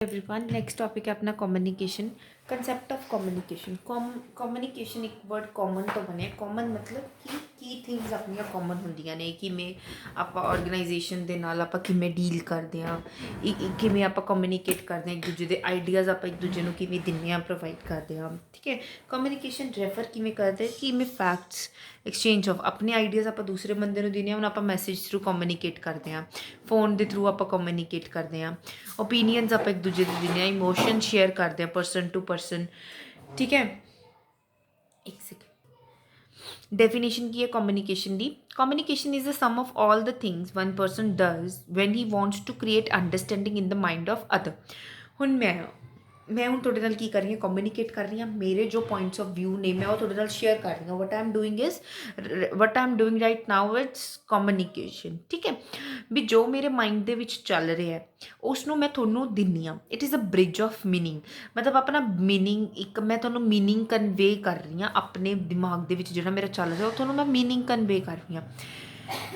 Everyone next topic है अपना communication concept of communication communication एक वर्ड कॉमन तो बने कॉमन मतलब कि ਕੀ ਥਿੰਗਸ ਆਪਣੀਆਂ ਕਾਮਨ ਹੁੰਦੀਆਂ ਨੇ ਕਿਵੇਂ ਆਪਾਂ ਆਰਗੇਨਾਈਜੇਸ਼ਨ ਦੇ ਨਾਲ ਆਪਾਂ ਕਿਵੇਂ ਡੀਲ ਕਰਦੇ ਹਾਂ ਕਿਵੇਂ ਆਪਾਂ ਕਮਿਊਨੀਕੇਟ ਕਰਦੇ ਹਾਂ ਇੱਕ ਦੂਜੇ ਦੇ ਆਈਡੀਆਜ਼ ਆਪਾਂ ਇੱਕ ਦੂਜੇ ਨੂੰ ਕਿਵੇਂ ਦਿੰਦੇ ਹਾਂ ਪ੍ਰੋਵਾਈਡ ਕਰਦੇ ਹਾਂ ਠੀਕ ਹੈ ਕਮਿਊਨੀਕੇਸ਼ਨ ਰੈਫਰ ਕਿਵੇਂ ਕਰਦੇ ਕਿਵੇਂ ਫੈਕਟਸ ਐਕਸਚੇਂਜ ਆਫ ਆਪਣੇ ਆਈਡੀਆਜ਼ ਆਪਾਂ ਦੂਸਰੇ ਬੰਦੇ ਨੂੰ ਦਿੰਦੇ ਹਾਂ ਹੁਣ ਆਪਾਂ ਮੈਸੇਜ ਥਰੂ ਕਮਿਊਨੀਕੇਟ ਕਰਦੇ ਹਾਂ ਫੋਨ ਦੇ ਥਰੂ ਆਪਾਂ ਕਮਿਊਨੀਕੇਟ ਕਰਦੇ ਹਾਂ ਓਪੀਨੀਅਨਸ ਆਪਾਂ ਇੱਕ ਦੂਜੇ ਦੇ ਦਿੰਦੇ ਹਾਂ ਇਮੋਸ਼ਨ ਸ਼ੇਅਰ ਕਰਦੇ ਹਾਂ ਪਰਸਨ ਟੂ ਪਰਸਨ ਠੀਕ ਹੈ ਇੱਕ ਸੈਕਿੰਡ Definition की है communication the communication is the sum of all the things one person does when he wants to create understanding in the mind of other ਹੁਣ ਮੈਂ ਹੁਣ ਤੁਹਾਡੇ ਨਾਲ ਕੀ ਕਰ ਰਹੀ ਹਾਂ ਕਮਿਊਨੀਕੇਟ ਕਰ ਰਹੀ ਹਾਂ ਮੇਰੇ ਜੋ ਪੁਆਇੰਟਸ ਆਫ ਵਿਊ ਨੇ ਮੈਂ ਉਹ ਤੁਹਾਡੇ ਨਾਲ ਸ਼ੇਅਰ ਕਰ ਰਹੀ ਹਾਂ what I am doing right now it's communication ਠੀਕ ਹੈ ਵੀ ਜੋ ਮੇਰੇ ਮਾਈਂਡ ਦੇ ਵਿੱਚ ਚੱਲ ਰਿਹਾ ਹੈ ਉਸ ਨੂੰ ਮੈਂ ਤੁਹਾਨੂੰ ਦਿੰਦੀ ਹਾਂ it is a bridge of meaning ਮਤਲਬ ਆਪਣਾ ਮੀਨਿੰਗ ਇੱਕ ਮੈਂ ਤੁਹਾਨੂੰ ਮੀਨਿੰਗ ਕਨਵੇ ਕਰ ਰਹੀ ਹਾਂ ਆਪਣੇ ਦਿਮਾਗ ਦੇ ਵਿੱਚ ਜਿਹੜਾ ਮੇਰਾ ਚੱਲ ਰਿਹਾ ਉਹ ਤੁਹਾਨੂੰ ਮੈਂ ਮੀਨਿੰਗ ਕਨਵੇ ਕਰ ਰਹੀ ਹਾਂ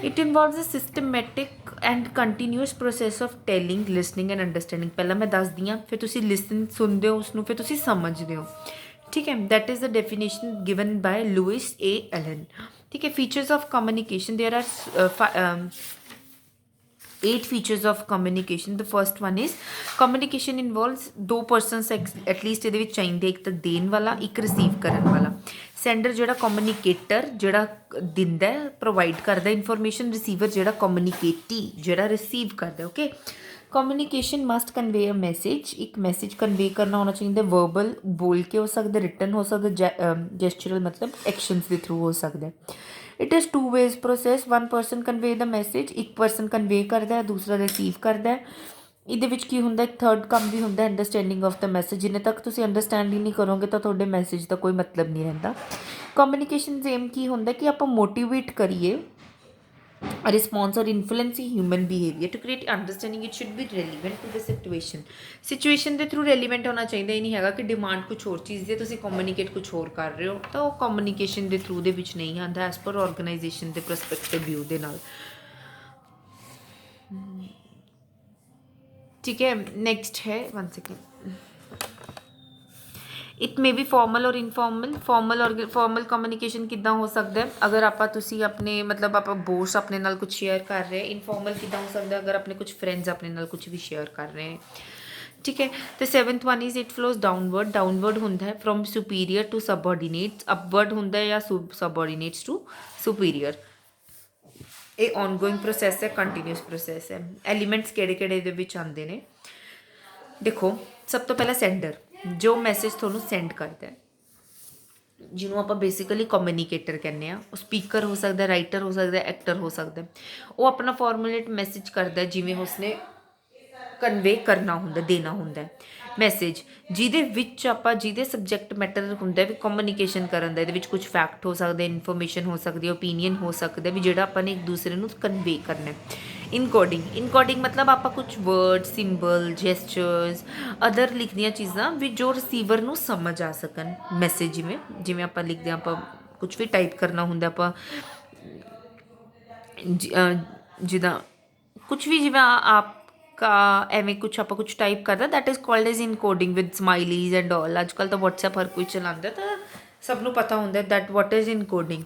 It involves a systematic and continuous process of telling, listening and understanding. ਪਹਿਲਾਂ ਮੈਂ ਦੱਸਦੀ ਹਾਂ ਫਿਰ ਤੁਸੀਂ ਲਿਸਨ ਸੁਣਦੇ ਹੋ ਉਸਨੂੰ ਫਿਰ ਤੁਸੀਂ ਸਮਝਦੇ ਹੋ ਠੀਕ ਹੈ that is the definition given by Lewis A. Allen ਠੀਕ ਹੈ features of communication there are 8 features of communication the first one is communication involves ਦੋ persons at least ਇਹਦੇ ਵਿੱਚ ਚਾਹੀਦੇ ਇੱਕ ਤਾਂ ਦੇਣ ਵਾਲਾ ਇੱਕ ਰਿਸੀਵ ਕਰਨ ਵਾਲਾ ਸੈਂਡਰ ਜਿਹੜਾ ਕਮਿਊਨੀਕੇਟਰ ਜਿਹੜਾ ਦਿੰਦਾ ਪ੍ਰੋਵਾਈਡ ਕਰਦਾ ਇਨਫੋਰਮੇਸ਼ਨ ਰਿਸੀਵਰ ਜਿਹੜਾ ਕਮਿਊਨੀਕੇਟੀ ਜਿਹੜਾ ਰਿਸੀਵ ਕਰਦਾ okay communication must convey a message ਇੱਕ ਮੈਸੇਜ ਕਨਵੇ ਕਰਨਾ ਹੋਣਾ ਚਾਹੀਦਾ ਵਰਬਲ ਬੋਲ ਕੇ ਹੋ ਸਕਦਾ ਰਿਟਨ ਹੋ ਸਕਦਾ ਜੈਸਚਰਲ ਮਤਲਬ ਐਕਸ਼ਨਸ ਦੇ ਥਰੂ ਹੋ ਸਕਦਾ it is two ways process one person convey ਦਾ ਮੈਸੇਜ ਇੱਕ ਪਰਸਨ ਕਨਵੇ ਕਰਦਾ ਦੂਸਰਾ ਰਿਸੀਵ ਕਰਦਾ ਇਹਦੇ ਵਿੱਚ ਕੀ ਹੁੰਦਾ ਇੱਕ ਥਰਡ ਕੰਮ ਵੀ ਹੁੰਦਾ ਅੰਡਰਸਟੈਂਡਿੰਗ ਆਫ ਦਾ ਮੈਸੇਜ ਜਿੰਨੇ ਤੱਕ ਤੁਸੀਂ ਅੰਡਰਸਟੈਂਡ ਹੀ ਨਹੀਂ ਕਰੋਗੇ ਤਾਂ ਤੁਹਾਡੇ ਮੈਸੇਜ ਦਾ ਕੋਈ ਮਤਲਬ ਨਹੀਂ ਰਹਿੰਦਾ ਕਮਿਊਨੀਕੇਸ਼ਨ ਏਮ ਕੀ ਹੁੰਦਾ ਕਿ ਆਪਾਂ ਮੋਟੀਵੇਟ ਕਰੀਏ ਰਿਸਪੌਂਸ ਔਰ influence human behaviour to create understanding it should be relevant to the situation ਦੇ ਥਰੂ ਰੈਲੀਵੈਂਟ ਹੋਣਾ ਚਾਹੀਦਾ ਇਹ ਨਹੀਂ ਹੈਗਾ ਕਿ ਡਿਮਾਂਡ ਕੁਛ ਹੋਰ ਚੀਜ਼ ਦੀ ਤੁਸੀਂ ਕਮਿਊਨੀਕੇਟ ਕੁਛ ਹੋਰ ਕਰ ਰਹੇ ਹੋ ਤਾਂ ਉਹ ਕਮਿਊਨੀਕੇਸ਼ਨ ਦੇ ਥਰੂ ਦੇ ਵਿੱਚ ਨਹੀਂ ਆਉਂਦਾ ਐਜ਼ ਪਰ ਆਰਗੇਨਾਈਜੇਸ਼ਨ ਦੇ ਪਰਸਪੈਕਟਿਵ ਵਿਊ ਦੇ ਨਾਲ ठीक है नेक्स्ट है one second it may be formal और इनफॉर्मल फॉर्मल कम्युनिकेशन किदा हो सकता है अगर आप अपने मतलब आप बोस अपने नाल कुछ शेयर कर रहे हैं इनफॉर्मल किदा हो सकता है अगर अपने कुछ फ्रेंड्स अपने नाल कुछ भी शेयर कर रहे हैं ठीक है तो 7th one is it flows downward होंदा है from superior to subordinates upward होंदा है या सबऑर्डिनेट्स टू सुपीरियर ਇਹ ਔਨਗੋਇੰਗ ਪ੍ਰੋਸੈਸ ਹੈ ਕੰਟੀਨਿਊਸ ਪ੍ਰੋਸੈਸ ਹੈ ਐਲੀਮੈਂਟਸ ਕਿਹੜੇ ਇਹਦੇ ਵਿੱਚ ਆਉਂਦੇ ਨੇ ਦੇਖੋ ਸਭ ਤੋਂ ਪਹਿਲਾਂ ਸੈਂਡਰ ਜੋ ਮੈਸੇਜ ਤੁਹਾਨੂੰ ਸੈਂਡ ਕਰਦਾ ਹੈ ਜਿਹਨੂੰ ਆਪਾਂ ਬੇਸਿਕਲੀ ਕਮਿਊਨੀਕੇਟਰ ਕਹਿੰਦੇ ਆ ਉਹ ਸਪੀਕਰ ਹੋ ਸਕਦਾ ਰਾਈਟਰ ਹੋ ਸਕਦਾ ਐਕਟਰ ਹੋ ਸਕਦਾ ਉਹ ਆਪਣਾ ਫਾਰਮੂਲੇਟ ਮੈਸੇਜ ਕਰਦਾ ਜਿਵੇਂ ਉਸਨੇ ਕਨਵੇ ਕਰਨਾ ਹੁੰਦਾ ਦੇਣਾ ਹੁੰਦਾ ਮੈਸੇਜ ਜਿਹਦੇ ਵਿੱਚ ਆਪਾਂ ਜਿਹਦੇ ਸਬਜੈਕਟ ਮੈਟਰ ਹੁੰਦਾ ਵੀ ਕਮਿਊਨੀਕੇਸ਼ਨ ਕਰਨ ਦਾ ਇਹਦੇ ਵਿੱਚ ਕੁਝ ਫੈਕਟ ਹੋ ਸਕਦਾ ਇਨਫੋਰਮੇਸ਼ਨ ਹੋ ਸਕਦੀ ਓਪੀਨੀਅਨ ਹੋ ਸਕਦਾ ਵੀ ਜਿਹੜਾ ਆਪਾਂ ਨੇ ਇੱਕ ਦੂਸਰੇ ਨੂੰ ਕਨਵੇ ਕਰਨਾ ਇਨਕੋਡਿੰਗ ਮਤਲਬ ਆਪਾਂ ਕੁਝ ਵਰਡ ਸਿੰਬਲ ਜੈਸਚਰਸ ਅਦਰ ਲਿਖਦੀਆਂ ਚੀਜ਼ਾਂ ਵੀ ਜੋ ਰਿਸੀਵਰ ਨੂੰ ਸਮਝ ਆ ਸਕਣ ਮੈਸੇਜ ਜਿਵੇਂ ਆਪਾਂ ਲਿਖਦੇ ਹਾਂ ਆਪਾਂ ਕੁਝ ਵੀ ਟਾਈਪ ਕਰਨਾ ਹੁੰਦਾ ਆਪਾਂ ਜਿੱਦਾਂ ਕੁਝ ਵੀ ਜਿਵੇਂ ਆਪ का ਐਵੇਂ ਕੁਛ ਆਪਾਂ ਕੁਛ ਟਾਈਪ ਕਰਦਾ that is called as encoding with smileys and all ਅੱਜ ਕੱਲ੍ਹ ਤਾਂ ਵਟਸਐਪ ਹਰ ਕੋਈ ਚਲਾਉਂਦਾ ਤਾਂ ਸਭ ਨੂੰ ਪਤਾ ਹੁੰਦਾ that what is encoding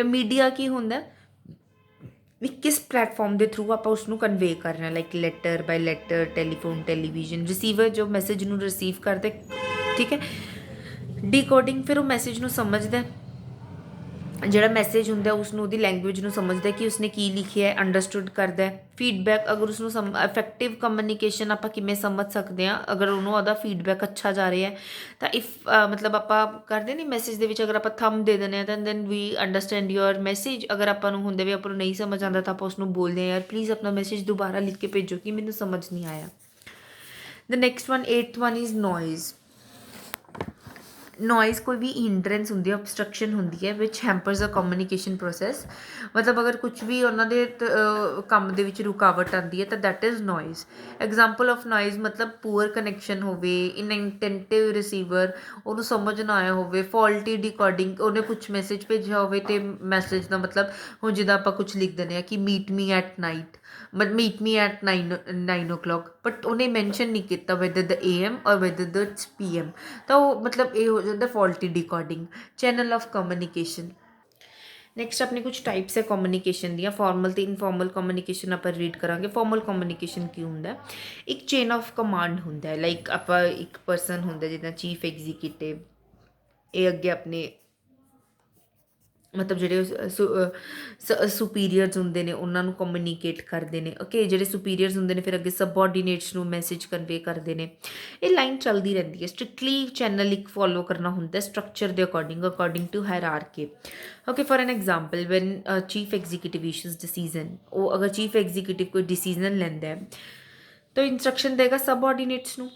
media ਕੀ ਹੁੰਦਾ ਵੀ ਕਿਸ ਪਲੇਟਫਾਰਮ ਦੇ ਥਰੂ ਆਪਾਂ ਉਸਨੂੰ ਕਨਵੇ ਕਰਨਾ ਲਾਈਕ ਲੈਟਰ ਬਾਈ ਲੈਟਰ ਟੈਲੀਫੋਨ ਟੈਲੀਵਿਜ਼ਨ ਰਿਸੀਵਰ ਜੋ ਮੈਸੇਜ ਨੂੰ ਰਿਸੀਵ ਕਰਦੇ ਠੀਕ ਹੈ ਡੀਕੋਡਿੰਗ ਫਿਰ ਉਹ ਮੈਸੇਜ ਨੂੰ ਸਮਝਦਾ ਜਿਹੜਾ ਮੈਸੇਜ ਹੁੰਦਾ ਉਸਨੂੰ ਉਹਦੀ ਲੈਂਗੁਏਜ ਨੂੰ ਸਮਝਦਾ ਕਿ ਉਸਨੇ ਕੀ ਲਿਖਿਆ ਅੰਡਰਸਟੂਡ ਕਰਦਾ ਫੀਡਬੈਕ ਅਗਰ ਉਸਨੂੰ ਇਫੈਕਟਿਵ ਕਮਿਊਨੀਕੇਸ਼ਨ ਆਪਾਂ ਕਿਵੇਂ ਸਮਝ ਸਕਦੇ ਹਾਂ ਅਗਰ ਉਹਨੂੰ ਉਹਦਾ ਫੀਡਬੈਕ ਅੱਛਾ ਜਾ ਰਿਹਾ ਤਾਂ ਮਤਲਬ ਆਪਾਂ ਕਰਦੇ ਨਹੀਂ ਮੈਸੇਜ ਦੇ ਵਿੱਚ ਅਗਰ ਆਪਾਂ ਥੰਬ ਦੇ ਦਿੰਦੇ ਹਾਂ ਤਾਂ then we understand your message ਅਗਰ ਆਪਾਂ ਨੂੰ ਹੁੰਦੇ ਵੀ ਆਪਾਂ ਨੂੰ ਨਹੀਂ ਸਮਝ ਆਉਂਦਾ ਤਾਂ ਆਪਾਂ ਉਸਨੂੰ ਬੋਲਦੇ ਹਾਂ ਯਾਰ ਪਲੀਜ਼ ਆਪਣਾ ਮੈਸੇਜ ਦੁਬਾਰਾ ਲਿਖ ਕੇ ਭੇਜੋ ਕਿ ਮੈਨੂੰ ਸਮਝ ਨਹੀਂ ਆਇਆ the next one 8th one is noise ਕੋਈ ਵੀ ਹਿੰਡਰੈਂਸ ਹੁੰਦੀ ਹੈ ਓਬਸਟਰਕਸ਼ਨ ਹੁੰਦੀ ਹੈ ਵਿਚ ਹੈਂਪਰਸ ਦਾ ਕਮਿਊਨੀਕੇਸ਼ਨ ਪ੍ਰੋਸੈਸ ਮਤਲਬ ਅਗਰ ਕੁਝ ਵੀ ਉਹਨਾਂ ਦੇ ਕੰਮ ਦੇ ਵਿੱਚ ਰੁਕਾਵਟ ਆਉਂਦੀ ਹੈ ਤਾਂ that is noise example of noise ਮਤਲਬ ਪੂਅਰ ਕਨੈਕਸ਼ਨ ਹੋਵੇ ਇਨਅਟੈਂਟਿਵ ਰਿਸੀਵਰ ਉਹਨੂੰ ਸਮਝ ਨਾ ਆਇਆ ਹੋਵੇ ਫਾਲਟੀ ਡਿਕੋਡਿੰਗ ਉਹਨੇ ਕੁਛ ਮੈਸੇਜ ਭੇਜਿਆ ਹੋਵੇ ਅਤੇ ਮੈਸੇਜ ਦਾ ਮਤਲਬ ਹੁਣ ਜਿੱਦਾਂ ਆਪਾਂ ਕੁਛ ਲਿਖ ਦਿੰਦੇ ਹਾਂ ਕਿ meet me at night but meet me at 9 o'clock but उन्हें मैंशन नहीं किया वैदर द AM और वैदर द PM, तो मतलब ये हो जाता faulty decoding. Channel of communication. Next ਆਪਣੇ ਕੁਝ ਟਾਈਪਸ ਹੈ ਕਮਿਊਨੀਕੇਸ਼ਨ ਦੀਆਂ, ਫਾਰਮਲ ਤੇ ਇਨਫਾਰਮਲ ਕਮਿਊਨੀਕੇਸ਼ਨ ਆਪਾਂ ਰੀਡ ਕਰਾਂਗੇ। ਫਾਰਮਲ ਕਮਿਊਨੀਕੇਸ਼ਨ ਕੀ ਹੁੰਦਾ? ਇੱਕ ਚੇਨ ਆਫ ਕਮਾਂਡ ਹੁੰਦਾ ਹੈ, ਲਾਈਕ ਆਪਾਂ ਇੱਕ ਪਰਸਨ ਹੁੰਦਾ ਜਿੱਦਾਂ ਚੀਫ ਐਗਜ਼ੀਕਿਊਟਿਵ, ਇਹ ਅੱਗੇ ਆਪਣੇ ਮਤਲਬ ਜਿਹੜੇ ਸੁਪੀਰੀਅਰਸ ਹੁੰਦੇ ਨੇ ਉਹਨਾਂ ਨੂੰ ਕਮਿਊਨੀਕੇਟ ਕਰਦੇ ਨੇ। ਓਕੇ, ਜਿਹੜੇ ਸੁਪੀਰੀਅਰਸ ਹੁੰਦੇ ਨੇ ਫਿਰ ਅੱਗੇ ਸਬਆਰਡੀਨੇਟਸ ਨੂੰ ਮੈਸੇਜ ਕਨਵੇ ਕਰਦੇ ਨੇ। ਇਹ ਲਾਈਨ ਚੱਲਦੀ ਰਹਿੰਦੀ ਹੈ। ਸਟ੍ਰਿਕਟਲੀ ਚੈਨਲ ਇੱਕ ਫੋਲੋ ਕਰਨਾ ਹੁੰਦਾ ਸਟਰਕਚਰ ਦੇ according to hierarchy. Okay, for an example when chief executive issues decision, वो अगर चीफ एग्जीक्यूटिव कोई डिसीजन लेंदा है तो इंस्ट्रक्शन देगा सबऑर्डिनेट्स ਨੂੰ।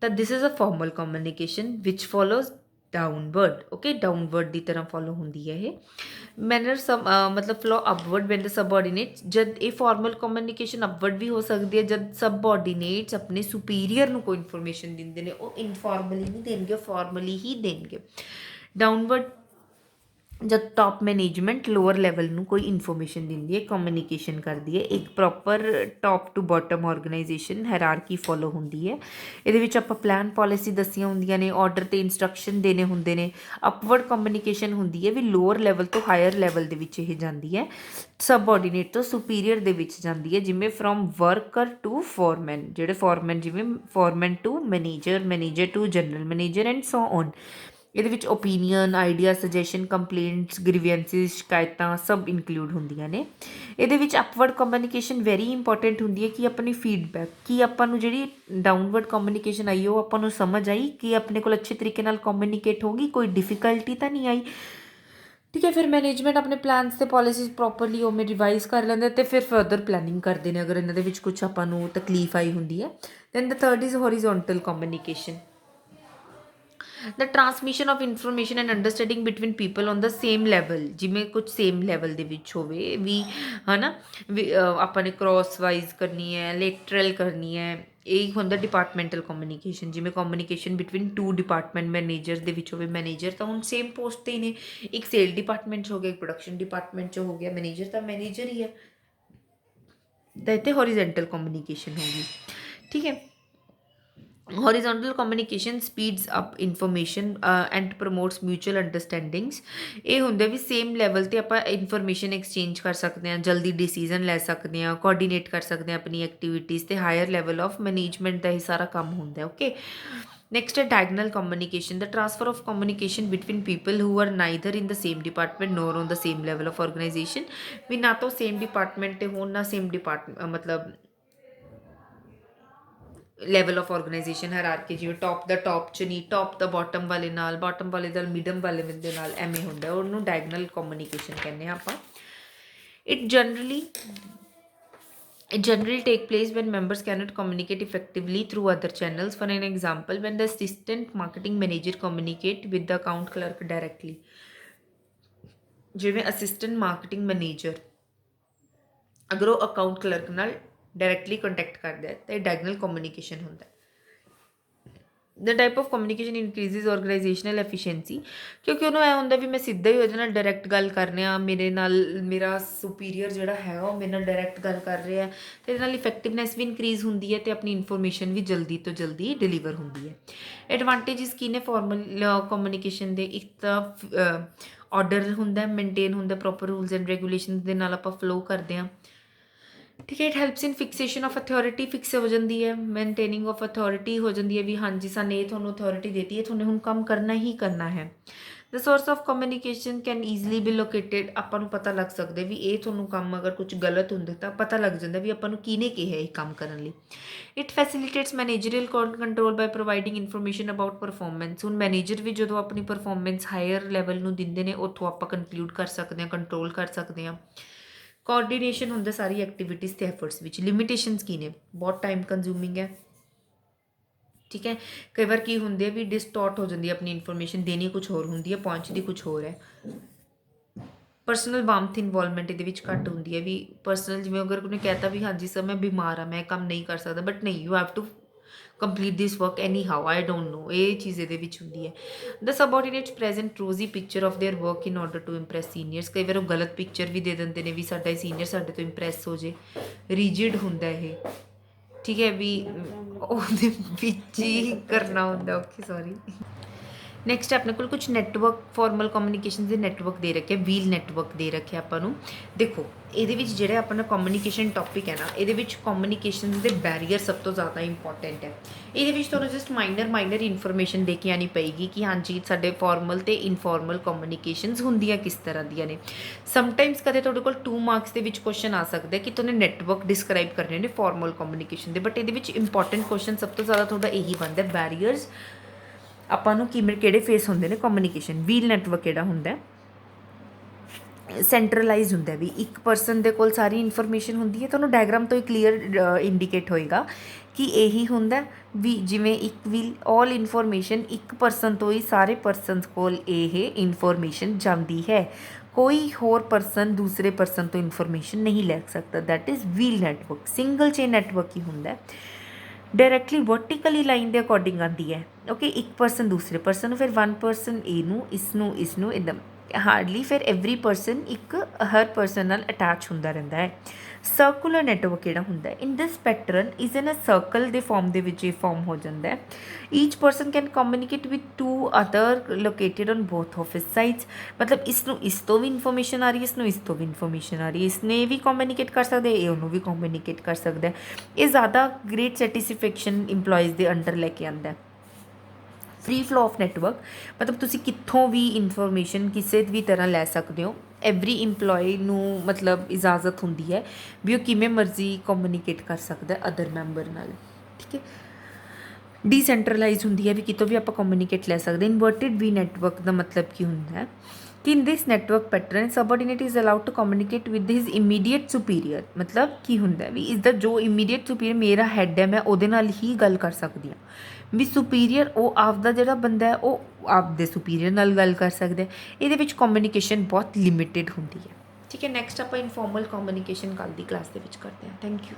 ਤਾਂ this is a formal communication which follows downward. Okay, downward ਦੀ ਤਰ੍ਹਾਂ ਫੋਲੋ ਹੁੰਦੀ ਹੈ ਇਹ। ਮੈਨਰ ਮਤਲਬ flow upward when the subordinates, ਜਦ ਇਹ ਫਾਰਮਲ ਕਮਿਊਨੀਕੇਸ਼ਨ ਅਪਵਰਡ ਵੀ ਹੋ ਸਕਦੀ ਹੈ ਜਦ ਸਬਆਰਡੀਨੇਟਸ ਆਪਣੇ ਸੁਪੀਰੀਅਰ ਨੂੰ ਕੋਈ ਇਨਫੋਰਮੇਸ਼ਨ ਦਿੰਦੇ ਨੇ, ਉਹ ਇਨਫਾਰਮਲੀ ਨਹੀਂ ਦੇਣਗੇ, ਫਾਰਮਲੀ ਹੀ ਦੇਣਗੇ। ਡਾਊਨਵਰਡ जब टॉप मैनेजमेंट लोअर लैवल ਨੂੰ ਕੋਈ ਇਨਫੋਰਮੇਸ਼ਨ ਦਿੰਦੀ ਹੈ, ਕਮਿਊਨੀਕੇਸ਼ਨ ਕਰਦੀ ਹੈ। ਇੱਕ proper top to bottom organisation hierarchy follow ਹੁੰਦੀ ਹੈ। ਇਹਦੇ ਵਿੱਚ ਆਪਾਂ ਪਲਾਨ ਪਾਲਿਸੀ ਦੱਸੀਆਂ ਹੁੰਦੀਆਂ ਨੇ, ਆਰਡਰ ਤੇ ਇਨਸਟਰਕਸ਼ਨ ਦੇਣੇ ਹੁੰਦੇ ਨੇ। ਅਪਵਰਡ ਕਮਿਊਨੀਕੇਸ਼ਨ ਹੁੰਦੀ ਹੈ ਵੀ ਲੋਅਰ ਲੈਵਲ ਤੋਂ ਹਾਇਰ ਲੈਵਲ ਦੇ ਵਿੱਚ ਇਹ ਜਾਂਦੀ ਹੈ, ਸਬਆਰਡੀਨੇਟ ਤੋਂ ਸੁਪੀਰੀਅਰ ਦੇ ਵਿੱਚ ਜਾਂਦੀ ਹੈ। ਜਿਵੇਂ ਫਰੋਮ ਵਰਕਰ ਟੂ ਫੋਰਮੈਨ, ਜਿਹੜੇ ਫੋਰਮੈਨ ਜਿਵੇਂ foreman to manager, manager to general manager and so on. ਇਹਦੇ ਵਿੱਚ opinion, idea, suggestion, complaints, grievances, ਸ਼ਿਕਾਇਤਾਂ ਸਭ ਇਨਕਲੂਡ ਹੁੰਦੀਆਂ ਨੇ। ਇਹਦੇ ਵਿੱਚ ਅਪਵਰਡ ਕਮਿਊਨੀਕੇਸ਼ਨ ਵੈਰੀ ਇੰਪੋਰਟੈਂਟ ਹੁੰਦੀ ਹੈ ਕਿ ਆਪਣੀ ਫੀਡਬੈਕ, ਕਿ ਆਪਾਂ ਨੂੰ ਜਿਹੜੀ ਡਾਊਨਵਰਡ ਕਮਿਊਨੀਕੇਸ਼ਨ ਆਈ ਉਹ ਆਪਾਂ ਨੂੰ ਸਮਝ ਆਈ ਕਿ ਆਪਣੇ ਕੋਲ ਅੱਛੇ ਤਰੀਕੇ ਨਾਲ ਕਮਿਊਨੀਕੇਟ ਹੋ ਗਈ, ਕੋਈ ਡਿਫਿਕਲਟੀ ਤਾਂ ਨਹੀਂ ਆਈ। ਠੀਕ ਹੈ, ਫਿਰ ਮੈਨੇਜਮੈਂਟ ਆਪਣੇ ਪਲਾਨਸ ਅਤੇ ਪਾਲਿਸੀਜ਼ ਪ੍ਰੋਪਰਲੀ ਉਵੇਂ ਰਿਵਾਈਜ਼ ਕਰ ਲੈਂਦੇ ਅਤੇ ਫਿਰ ਫਰਦਰ ਪਲੈਨਿੰਗ ਕਰਦੇ ਨੇ ਅਗਰ ਇਹਨਾਂ ਦੇ ਵਿੱਚ ਕੁਛ ਆਪਾਂ ਨੂੰ ਤਕਲੀਫ ਆਈ ਹੁੰਦੀ ਹੈ। Then the third is horizontal communication, the transmission of information and understanding between people on the same level. जिमें कुछ सेम लैवल ਦੇ ਵਿੱਚ ਹੋਵੇ ਵੀ ਹੈ ਨਾ, ਵੀ ਆਪਾਂ ਨੇ ਕ੍ਰੋਸ ਵਾਈਜ਼ ਕਰਨੀ ਹੈ, ਲੇਟਰਲ ਕਰਨੀ ਹੈ। ਇਹ ਹੁੰਦਾ ਡਿਪਾਰਟਮੈਂਟਲ ਕਮਿਊਨੀਕੇਸ਼ਨ। ਜਿਵੇਂ communication between two department manager ਦੇ ਵਿੱਚ ਹੋਵੇ, ਮੈਨੇਜਰ ਤਾਂ ਹੁਣ ਸੇਮ ਪੋਸਟ 'ਤੇ ਹੀ ਨੇ, ਇੱਕ ਸੇਲ ਡਿਪਾਰਟਮੈਂਟ 'ਚ ਹੋ ਗਿਆ, ਇੱਕ ਪ੍ਰੋਡਕਸ਼ਨ ਡਿਪਾਰਟਮੈਂਟ 'ਚ ਹੋ ਗਿਆ, ਮੈਨੇਜਰ ਤਾਂ ਮੈਨੇਜਰ ਹੀ ਹੈ। ਤਾਂ ਇੱਥੇ ਹੋਰੀਜ਼ੈਂਟਲ ਕਮਿਊਨੀਕੇਸ਼ਨ ਹੋਗੀ। ਠੀਕ ਹੈ, horizontal communication speeds up information and promotes mutual understandings। ਇਹ ਹੁੰਦਾ ਵੀ ਸੇਮ ਲੈਵਲ 'ਤੇ ਆਪਾਂ ਇਨਫੋਰਮੇਸ਼ਨ ਐਕਸਚੇਂਜ ਕਰ ਸਕਦੇ ਹਾਂ, ਜਲਦੀ ਡਿਸੀਜ਼ਨ ਲੈ ਸਕਦੇ ਹਾਂ, ਕੋਆਰਡੀਨੇਟ ਕਰ ਸਕਦੇ ਹਾਂ ਆਪਣੀ ਐਕਟੀਵਿਟੀਜ਼, ਅਤੇ ਹਾਇਰ ਲੈਵਲ ਆਫ ਮੈਨੇਜਮੈਂਟ ਦਾ ਇਹ ਸਾਰਾ ਕੰਮ ਹੁੰਦਾ। ਓਕੇ, ਨੈਕਸਟ ਹੈ diagonal communication, the transfer of communication between people who are neither in the same department nor on the same level of organisation. ਵੀ ਨਾ ਤਾਂ ਸੇਮ ਡਿਪਾਰਟਮੈਂਟ 'ਤੇ ਹੋਣ, ਨਾ ਸੇਮ ਮਤਲਬ ਲੈਵਲ ਆਫ ਆਰਗੇਨਾਈਜੇਸ਼ਨ ਹਾਇਰਾਰਕੀ, ਜਿਵੇਂ top ਦਾ ਟੌਪ 'ਚ ਨਹੀਂ, ਟੌਪ ਦਾ ਬਾਟਮ ਵਾਲੇ ਨਾਲ, ਬਾਟਮ ਵਾਲੇ ਦਾ ਮਿਡਮ ਵਾਲੇ ਦੇ ਨਾਲ, ਐਵੇਂ ਹੁੰਦਾ, ਉਹਨੂੰ ਡਾਇਗਨਲ ਕਮਿਊਨੀਕੇਸ਼ਨ ਕਹਿੰਦੇ ਹਾਂ ਆਪਾਂ। It generally take place when members cannot communicate effectively through other channels। For an example, when the assistant marketing manager communicate with the account clerk directly। ਜਿਵੇਂ ਅਸਿਸਟੈਂਟ ਮਾਰਕੀਟਿੰਗ ਮੈਨੇਜਰ ਅਗਰ ਉਹ account clerk ਨਾਲ directly contact करता है तो diagonal communication होता है। The type of communication increases organisational efficiency, क्योंकि उन्होंने होंगे भी मैं सीधा ही वो डायरैक्ट गल करने मेरे नाल, मेरा सुपीरीयर जोड़ा है वो मेरे नाल डायरैक्ट गल कर रहा है, तो ये इफेक्टिवनैस भी इनक्रीज होती है, तो अपनी इनफॉर्मेशन भी जल्दी तो जल्दी डिलीवर होती है। एडवांटेजिस की ने फॉर्मल कम्युनिकेशन के, एक तो ऑर्डर होंगे, मेनटेन होंगे, प्रॉपर रूल्स एंड रेगूलेशन के नाल आपां फ्लो करते हैं। ठीक है, it helps in fixation of authority, fix हो जाती है, मेनटेनिंग ऑफ अथॉरिटी हो जाती है भी हाँ जी सानू ये थोनों अथॉरिटी देती है, थोने हुण काम करना ही करना है। The source of communication can easily be located, आपां नूं पता लग सकदा भी ये थोनों काम अगर कुछ गलत हुंदा तां पता लग जांदा भी आपां नूं किहने कहा ये काम करन लई। It facilitates managerial control by providing information about performance. हुण मैनेजर भी जदों अपनी परफॉर्मेंस हायर लैवल नूं दिंदे ने, उत्थों आपां कंक्लूड कर सकते हैं, कंट्रोल कर सकते हैं। कोआर्ਡੀਨੇਸ਼ਨ ਹੁੰਦਾ ਸਾਰੀ ਐਕਟੀਵਿਟੀਜ਼ ਤੇ ਐਫਰਟਸ ਵਿੱਚ। ਲਿਮਿਟੇਸ਼ਨਸ ਕੀ ਨੇ? ਬਹੁਤ ਟਾਈਮ ਕੰਜ਼ਿਊਮਿੰਗ ਹੈ। ਠੀਕ ਹੈ, ਕਈ ਵਾਰ ਕੀ ਹੁੰਦੇ ਆ ਵੀ ਡਿਸਟੋਰਟ ਹੋ ਜਾਂਦੀ ਹੈ ਆਪਣੀ ਇਨਫੋਰਮੇਸ਼ਨ, ਦੇਣੀ ਕੁਛ ਹੋਰ ਹੁੰਦੀ ਹੈ, ਪਹੁੰਚਦੀ ਕੁਛ ਹੋਰ ਹੈ। ਪਰਸਨਲ ਵਾਰਮਥ ਇਨਵੋਲਵਮੈਂਟ ਇਹਦੇ ਵਿੱਚ ਘੱਟ ਹੁੰਦੀ ਹੈ, ਵੀ ਪਰਸਨਲ ਜਿਵੇਂ ਅਗਰ ਉਹਨੇ ਕਹਿਤਾ ਵੀ ਹਾਂਜੀ ਸਰ ਮੈਂ ਬਿਮਾਰ ਹਾਂ, ਮੈਂ ਕੰਮ ਨਹੀਂ ਕਰ ਸਕਦਾ, ਬਟ ਨਹੀਂ, you have to complete this work anyhow, I don't know, ਇਹ ਚੀਜ਼ ਇਹਦੇ ਵਿੱਚ ਹੁੰਦੀ ਹੈ। The subordinates present rosy picture of their work in order to impress seniors. ਕਈ ਵਾਰ ਉਹ ਗਲਤ ਪਿਕਚਰ ਵੀ ਦੇ ਦਿੰਦੇ ਨੇ ਵੀ ਸਾਡਾ ਸੀਨੀਅਰ ਸਾਡੇ ਤੋਂ ਇੰਪ੍ਰੈਸ ਹੋ ਜੇ, ਰੀਜਿਡ ਹੁੰਦਾ ਇਹ। ठीक है भी ਉਹਦੇ ਵਿੱਚ ਹੀ ਕਰਨਾ ਹੁੰਦਾ ਓਕੇ ਸੌਰੀ ਨੈਕਸਟ ਆਪਣੇ ਕੋਲ ਕੁਝ ਨੈਟਵਰਕ ਫਾਰਮਲ ਕਮਿਊਨੀਕੇਸ਼ਨ ਦੇ ਨੈਟਵਰਕ ਦੇ ਰੱਖੇ ਵੀਲ ਨੈਟਵਰਕ ਦੇ ਰੱਖੇ ਆਪਾਂ ਨੂੰ ਦੇਖੋ ਇਹਦੇ ਵਿੱਚ ਜਿਹੜਾ ਆਪਣਾ ਕਮਿਊਨੀਕੇਸ਼ਨ ਟੌਪਿਕ ਹੈ ਨਾ ਇਹਦੇ ਵਿੱਚ ਕਮਿਊਨੀਕੇਸ਼ਨ ਦੇ ਬੈਰੀਅਰ ਸਭ ਤੋਂ ਜ਼ਿਆਦਾ ਇੰਪੋਰਟੈਂਟ ਹੈ ਇਹਦੇ ਵਿੱਚ ਤੁਹਾਨੂੰ ਜਸਟ ਮਾਈਨਰ ਇਨਫੋਰਮੇਸ਼ਨ ਦੇ ਕੇ ਆਣੀ ਪਏਗੀ ਕਿ ਹਾਂਜੀ ਸਾਡੇ ਫਾਰਮਲ ਤੇ ਇਨਫਾਰਮਲ ਕਮਿਊਨੀਕੇਸ਼ਨਸ ਹੁੰਦੀਆਂ ਕਿਸ ਤਰ੍ਹਾਂ ਦੀਆਂ ਨੇ ਸਮਟਾਈਮਸ ਕਦੇ ਤੁਹਾਡੇ ਕੋਲ 2 ਮਾਰਕਸ ਦੇ ਵਿੱਚ ਕੁਐਸਚਨ ਆ ਸਕਦਾ ਕਿ ਤੁਹਾਨੂੰ ਨੈਟਵਰਕ ਡਿਸਕ੍ਰਾਈਬ ਕਰਨੇ ਨੇ ਫਾਰਮਲ ਕਮਿਊਨੀਕੇਸ਼ਨ ਦੇ ਬਟ ਇਹਦੇ ਵਿੱਚ ਇੰਪੋਰਟੈਂਟ ਕੁਐਸਚਨ ਸਭ ਤੋਂ ਜ਼ਿਆਦਾ ਤੁਹਾਡਾ ਇਹੀ ਬਣਦਾ ਬੈਰੀਅਰਸ ਆਪਾਂ ਨੂੰ ਕਿਹੜੇ ਫੇਸ ਹੁੰਦੇ ਨੇ ਕਮਿਊਨੀਕੇਸ਼ਨ ਵੀਲ ਨੈਟਵਰਕ ਕਿਹੜਾ ਹੁੰਦਾ ਸੈਂਟਰਲਾਈਜ਼ ਹੁੰਦਾ ਵੀ ਇੱਕ ਪਰਸਨ ਦੇ ਕੋਲ ਸਾਰੀ ਇਨਫੋਰਮੇਸ਼ਨ ਹੁੰਦੀ ਹੈ ਤੁਹਾਨੂੰ ਡਾਇਗਰਾਮ ਤੋਂ ਹੀ ਕਲੀਅਰ ਇੰਡੀਕੇਟ ਹੋਏਗਾ ਕਿ ਇਹੀ ਹੁੰਦਾ ਵੀ ਜਿਵੇਂ ਇੱਕ ਵੀਲ ਆਲ ਇਨਫੋਰਮੇਸ਼ਨ ਇੱਕ ਪਰਸਨ ਤੋਂ ਹੀ ਸਾਰੇ ਪਰਸਨਸ ਕੋਲ ਇਹ ਇਨਫੋਰਮੇਸ਼ਨ ਜਾਂਦੀ ਹੈ ਕੋਈ ਹੋਰ ਪਰਸਨ ਦੂਸਰੇ ਪਰਸਨ ਤੋਂ ਇਨਫੋਰਮੇਸ਼ਨ ਨਹੀਂ ਲੈ ਸਕਦਾ that is wheel network single chain network ਹੀ ਹੁੰਦਾ ਡਾਇਰੈਕਟਲੀ ਵਰਟੀਕਲੀ ਲਾਈਨ ਦੇ ਅਕੋਰਡਿੰਗ ਆਉਂਦੀ ਹੈ ਓਕੇ ਇੱਕ ਪਰਸਨ ਦੂਸਰੇ ਪਰਸਨ ਨੂੰ ਫਿਰ ਵਨ ਪਰਸਨ ਇਹਨੂੰ ਇਸਨੂੰ ਇੱਦਾਂ ਹਾਰਡਲੀ ਫਿਰ ਐਵਰੀ ਪਰਸਨ ਇੱਕ ਹਰ ਪਰਸਨ ਨਾਲ ਅਟੈਚ ਹੁੰਦਾ ਰਹਿੰਦਾ ਹੈ ਸਰਕੂਲਰ ਨੈਟਵਰਕ ਕਿਹੜਾ ਹੁੰਦਾ in this pattern is in a circle ਦੇ ਫਾਰਮ ਦੇ ਵਿੱਚ ਇਹ ਫਾਰਮ ਹੋ ਜਾਂਦਾ ਹੈ each person can communicate with 2 other located on both of his sides ਮਤਲਬ ਇਸਨੂੰ ਇਸ ਤੋਂ ਵੀ ਇਨਫੋਰਮੇਸ਼ਨ ਆ ਰਹੀ ਹੈ ਇਸਨੂੰ ਇਸ ਤੋਂ ਵੀ ਇਨਫੋਰਮੇਸ਼ਨ ਆ ਰਹੀ ਹੈ ਇਸਨੇ ਵੀ ਕਮਿਊਨੀਕੇਟ ਕਰ ਸਕਦਾ ਇਹ ਉਹਨੂੰ ਵੀ ਕਮਿਊਨੀਕੇਟ ਕਰ ਸਕਦਾ ਇਹ ਜ਼ਿਆਦਾ ਗ੍ਰੇਟ ਸੈਟੀਸਫੈਕਸ਼ਨ ਇੰਪਲੋਈਜ਼ ਦੇ ਅੰਡਰ ਲੈ ਕੇ ਆਉਂਦਾ ਫ੍ਰੀ ਫਲੋ ਆਫ ਨੈਟਵਰਕ ਮਤਲਬ ਤੁਸੀਂ ਕਿੱਥੋਂ ਵੀ ਇਨਫੋਰਮੇਸ਼ਨ ਕਿਸੇ ਵੀ ਤਰ੍ਹਾਂ ਲੈ ਸਕਦੇ ਹੋ ਐਵਰੀ ਇੰਪਲੋਈ ਨੂੰ ਮਤਲਬ ਇਜਾਜ਼ਤ ਹੁੰਦੀ ਹੈ ਵੀ ਉਹ ਕਿਵੇਂ ਮਰਜ਼ੀ ਕਮਿਊਨੀਕੇਟ ਕਰ ਸਕਦਾ ਅਦਰ ਮੈਂਬਰ ਨਾਲ ਠੀਕ ਹੈ ਡੀਸੈਂਟਰਲਾਈਜ਼ ਹੁੰਦੀ ਹੈ ਵੀ ਕਿਤੋਂ ਵੀ ਆਪਾਂ ਕਮਿਊਨੀਕੇਟ ਲੈ ਸਕਦੇ ਇਨਵਰਟਿਡ ਵੀ ਨੈਟਵਰਕ ਦਾ ਮਤਲਬ ਕੀ ਹੁੰਦਾ ਹੈ ਕਿ in this network pattern subordinate is allowed to communicate with his immediate superior ਮਤਲਬ ਕੀ ਹੁੰਦਾ ਵੀ ਇਸ ਦਾ ਜੋ ਇਮੀਡੀਏਟ ਸੁਪੀਰੀਅਰ ਮੇਰਾ ਹੈੱਡ ਹੈ ਮੈਂ ਉਹਦੇ ਨਾਲ ਹੀ ਗੱਲ ਕਰ ਸਕਦੀ ਹਾਂ ਵੀ ਸੁਪੀਰੀਅਰ ਉਹ ਆਪਦਾ ਜਿਹੜਾ ਬੰਦਾ ਹੈ ਉਹ ਆਪਦੇ ਸੁਪੀਰੀਅਰ ਨਾਲ ਗੱਲ ਕਰ ਸਕਦਾ ਇਹਦੇ ਵਿੱਚ ਕਮਿਊਨੀਕੇਸ਼ਨ ਬਹੁਤ ਲਿਮਿਟਿਡ ਹੁੰਦੀ ਹੈ ਠੀਕ ਹੈ ਨੈਕਸਟ ਆਪਾਂ ਇਨਫੋਰਮਲ ਕਮਿਊਨੀਕੇਸ਼ਨ ਕੱਲ੍ਹ ਦੀ ਕਲਾਸ ਦੇ ਵਿੱਚ ਕਰਦੇ ਹਾਂ ਥੈਂਕ ਯੂ